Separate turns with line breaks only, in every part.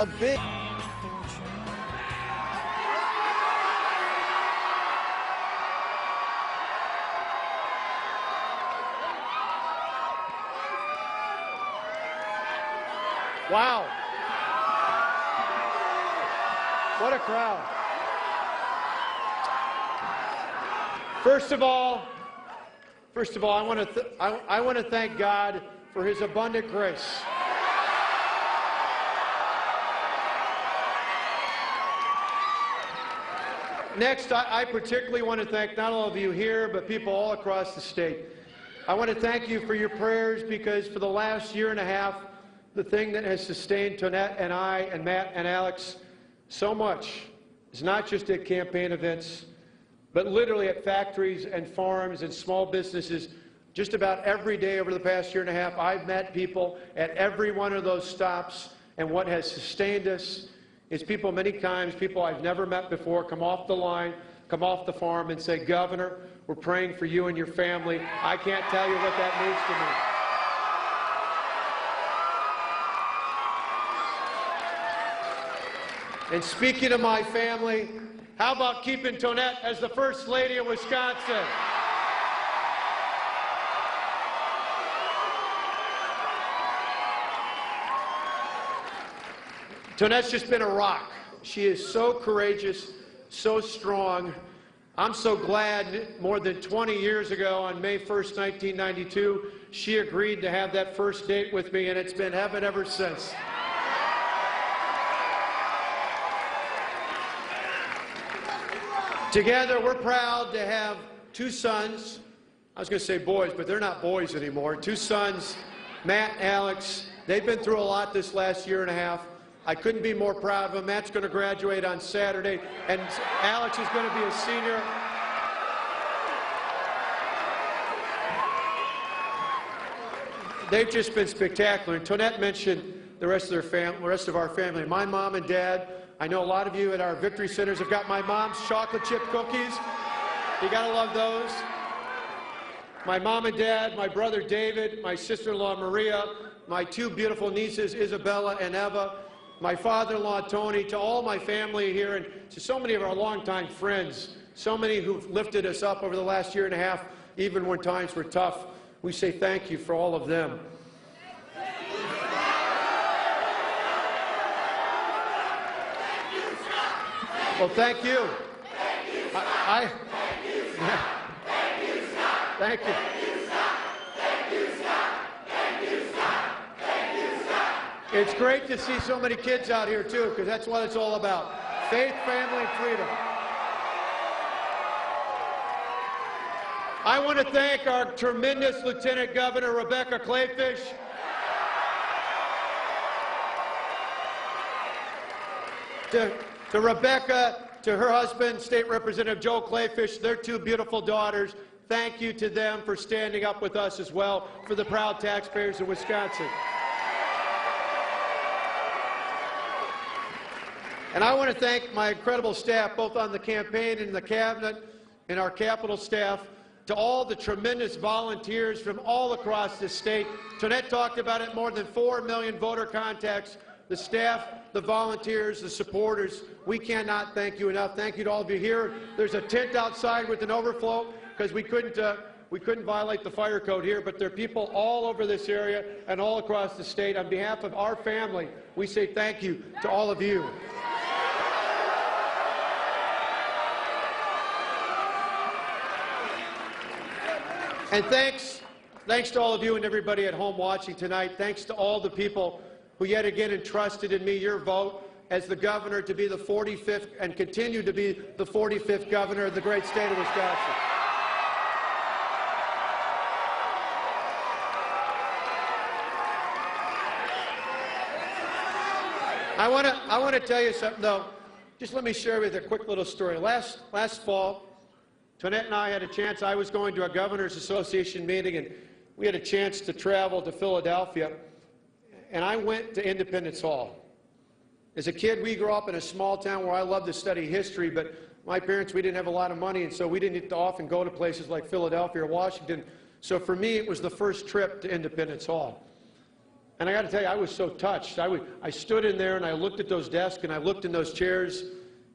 A big...
Wow. What a crowd. First of all, I want to thank God for his abundant grace. Next, I particularly want to thank not all of you here, but people all across the state. I want to thank you for your prayers, because for the last year and a half, the thing that has sustained Tonette and I and Matt and Alex so much is not just at campaign events, but literally at factories and farms and small businesses. Just about every day over the past year and a half, I've met people at every one of those stops, and what has sustained us is people, many times, people I've never met before, come off the line, come off the farm and say, "Governor, we're praying for you and your family. I can't tell you what that means to me." And speaking of my family, how about keeping Tonette as the First Lady of Wisconsin? Tonette's just been a rock. She is so courageous, so strong. I'm so glad more than 20 years ago, on May 1st, 1992, she agreed to have that first date with me, and it's been heaven ever since. Together, we're proud to have two sons. I was going to say boys, but they're not boys anymore. Two sons, Matt and Alex. They've been through a lot this last year and a half. I couldn't be more proud of them. Matt's going to graduate on Saturday, and Alex is going to be a senior. They've just been spectacular. And Tonette mentioned the rest of our family. My mom and dad. I know a lot of you at our victory centers have got my mom's chocolate chip cookies. You got to love those. My mom and dad, my brother David, my sister-in-law Maria, my two beautiful nieces Isabella and Eva, my father-in-law Tony, to all my family here, and to so many of our longtime friends, so many who've lifted us up over the last year and a half, even when times were tough. We say thank you for all of them. Well, thank you. Thank you, Scott. Thank you, Scott. Thank you, Scott. Thank you. Thank you, Scott. Thank you, Scott. Thank you, Scott. Thank you, Scott. It's great to see so many kids out here, too, because that's what it's all about. Faith, family, and freedom. I want to thank our tremendous Lieutenant Governor, Rebecca Kleefisch. To Rebecca, to her husband, State Representative Joe Kleefisch, their two beautiful daughters. Thank you to them for standing up with us as well, for the proud taxpayers of Wisconsin. And I want to thank my incredible staff, both on the campaign and in the cabinet and our Capitol staff, to all the tremendous volunteers from all across the state. Tonette talked about it, more than 4 million voter contacts. The staff, the volunteers, the supporters, we cannot thank you enough. Thank you to all of you here. There's a tent outside with an overflow because we couldn't violate the fire code here, but there are people all over this area and all across the state. On behalf of our family, we say thank you to all of you. And thanks to all of you and everybody at home watching tonight. Thanks to all the people who yet again entrusted in me your vote as the governor to be the 45th and continue to be the 45th governor of the great state of Wisconsin. I want to tell you something, though. Just let me share with you a quick little story. Last fall, Tonette and I had a chance. I was going to a Governors Association meeting, and we had a chance to travel to Philadelphia. And I went to Independence Hall. As a kid, we grew up in a small town where I loved to study history, but my parents, we didn't have a lot of money, and so we didn't often go to places like Philadelphia or Washington. So for me, it was the first trip to Independence Hall. And I got to tell you, I was so touched. I stood in there and I looked at those desks and I looked in those chairs.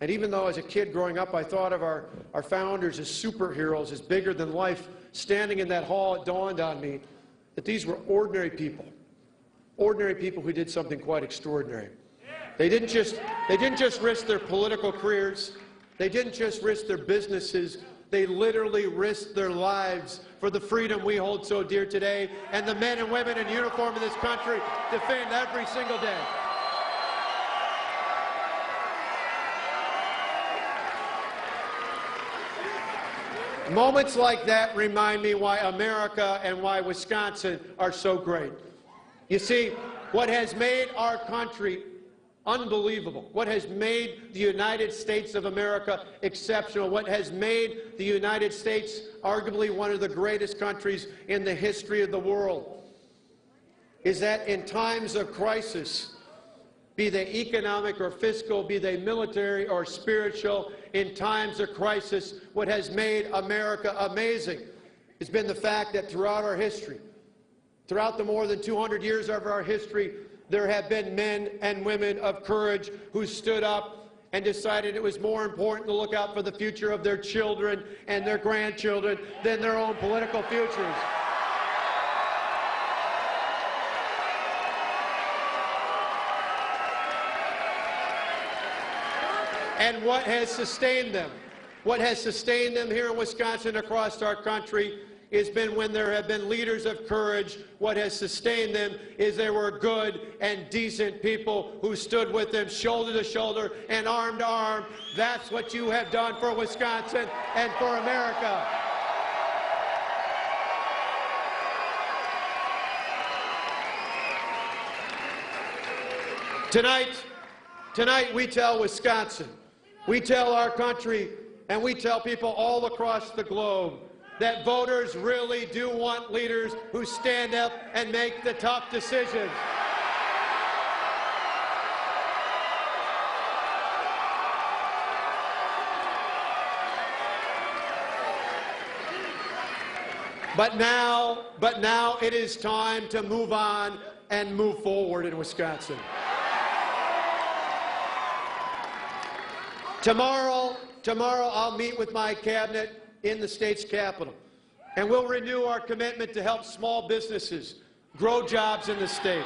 And even though as a kid growing up I thought of our founders as superheroes, as bigger than life, standing in that hall, it dawned on me that these were ordinary people who did something quite extraordinary. They didn't just risk their political careers. They didn't just risk their businesses. They literally risked their lives for the freedom we hold so dear today, and the men and women in uniform in this country defend every single day. Moments like that remind me why America and why Wisconsin are so great. You see, what has made our country unbelievable, what has made the United States of America exceptional, what has made the United States arguably one of the greatest countries in the history of the world, is that in times of crisis, be they economic or fiscal, be they military or spiritual, in times of crisis, what has made America amazing has been the fact that throughout our history, throughout the more than 200 years of our history, there have been men and women of courage who stood up and decided it was more important to look out for the future of their children and their grandchildren than their own political futures. And what has sustained them? What has sustained them here in Wisconsin, across our country, has been when there have been leaders of courage. What has sustained them is there were good and decent people who stood with them shoulder to shoulder and arm to arm. That's what you have done for Wisconsin and for America. Tonight we tell Wisconsin, we tell our country, and we tell people all across the globe that voters really do want leaders who stand up and make the tough decisions. But now it is time to move on and move forward in Wisconsin. Tomorrow I'll meet with my cabinet in the state's capital, and we'll renew our commitment to help small businesses grow jobs in the state.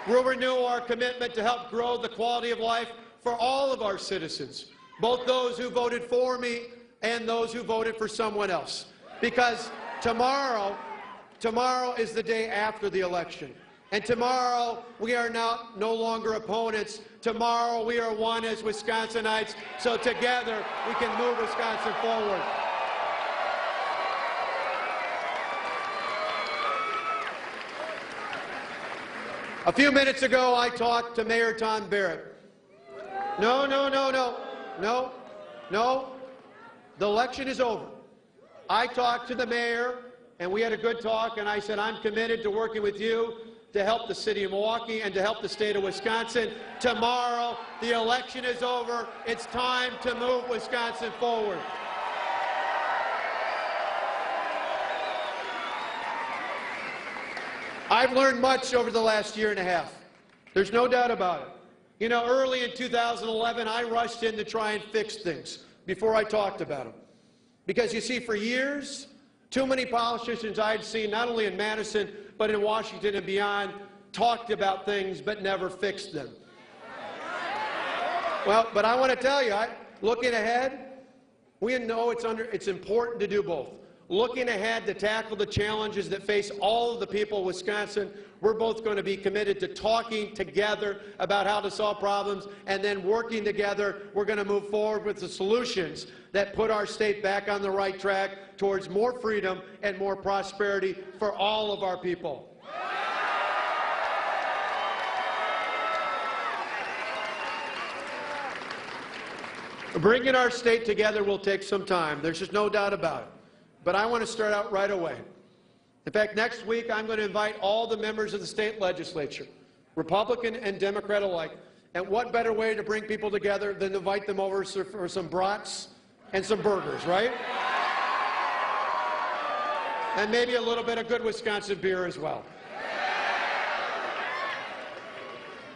We'll renew our commitment to help grow the quality of life for all of our citizens, both those who voted for me and those who voted for someone else. Because tomorrow is the day after the election. And tomorrow, we are no longer opponents. Tomorrow, we are one as Wisconsinites. So together, we can move Wisconsin forward. A few minutes ago, I talked to Mayor Tom Barrett. No. The election is over. I talked to the mayor, and we had a good talk, and I said, I'm committed to working with you to help the city of Milwaukee and to help the state of Wisconsin. Tomorrow, the election is over. It's time to move Wisconsin forward. I've learned much over the last year and a half. There's no doubt about it. You know, early in 2011, I rushed in to try and fix things before I talked about them. Because you see, for years, too many politicians I'd seen, not only in Madison, but in Washington and beyond, talked about things but never fixed them. Well, but I want to tell you, looking ahead, we know it's important to do both. Looking ahead to tackle the challenges that face all of the people of Wisconsin, we're both going to be committed to talking together about how to solve problems, and then working together, we're going to move forward with the solutions that put our state back on the right track towards more freedom and more prosperity for all of our people. Bringing our state together will take some time. There's just no doubt about it. But I want to start out right away. In fact, next week I'm going to invite all the members of the state legislature, Republican and Democrat alike. And what better way to bring people together than to invite them over for some brats and some burgers, right? And maybe a little bit of good Wisconsin beer as well.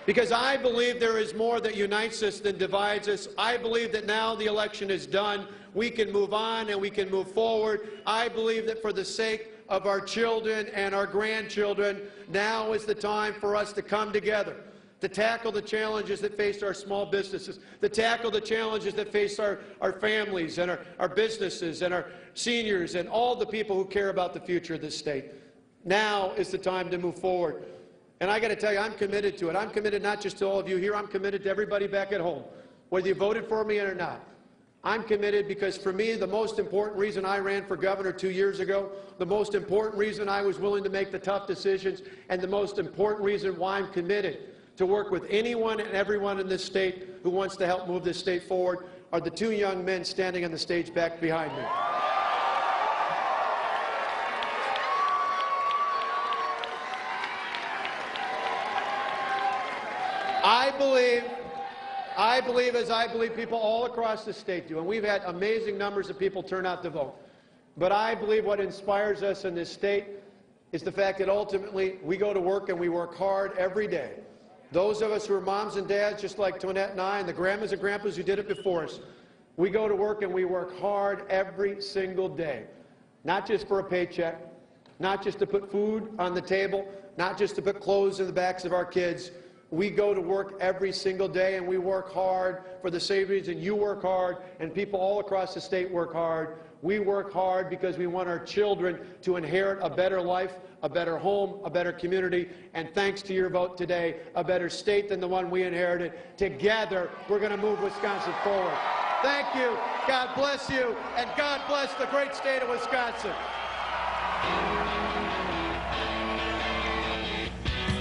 Because I believe there is more that unites us than divides us. I believe that now the election is done, we can move on and we can move forward. I believe that for the sake of our children and our grandchildren, now is the time for us to come together, to tackle the challenges that face our small businesses, to tackle the challenges that face our families and our businesses and our seniors and all the people who care about the future of this state. Now is the time to move forward. And I got to tell you, I'm committed to it. I'm committed not just to all of you here, I'm committed to everybody back at home, whether you voted for me or not. I'm committed because for me, the most important reason I ran for governor 2 years ago, the most important reason I was willing to make the tough decisions, and the most important reason why I'm committed to work with anyone and everyone in this state who wants to help move this state forward are the two young men standing on the stage back behind me. I believe, as I believe people all across the state do, and we've had amazing numbers of people turn out to vote. But I believe what inspires us in this state is the fact that ultimately we go to work and we work hard every day. Those of us who are moms and dads, just like Tonette and I, and the grandmas and grandpas who did it before us, we go to work and we work hard every single day. Not just for a paycheck, not just to put food on the table, not just to put clothes in the backs of our kids. We go to work every single day, and we work hard for the same reason you work hard, and people all across the state work hard. We work hard because we want our children to inherit a better life, a better home, a better community, and thanks to your vote today, a better state than the one we inherited. Together, we're going to move Wisconsin forward. Thank you, God bless you, and God bless the great state of Wisconsin.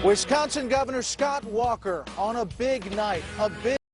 Wisconsin Governor Scott Walker on a big night,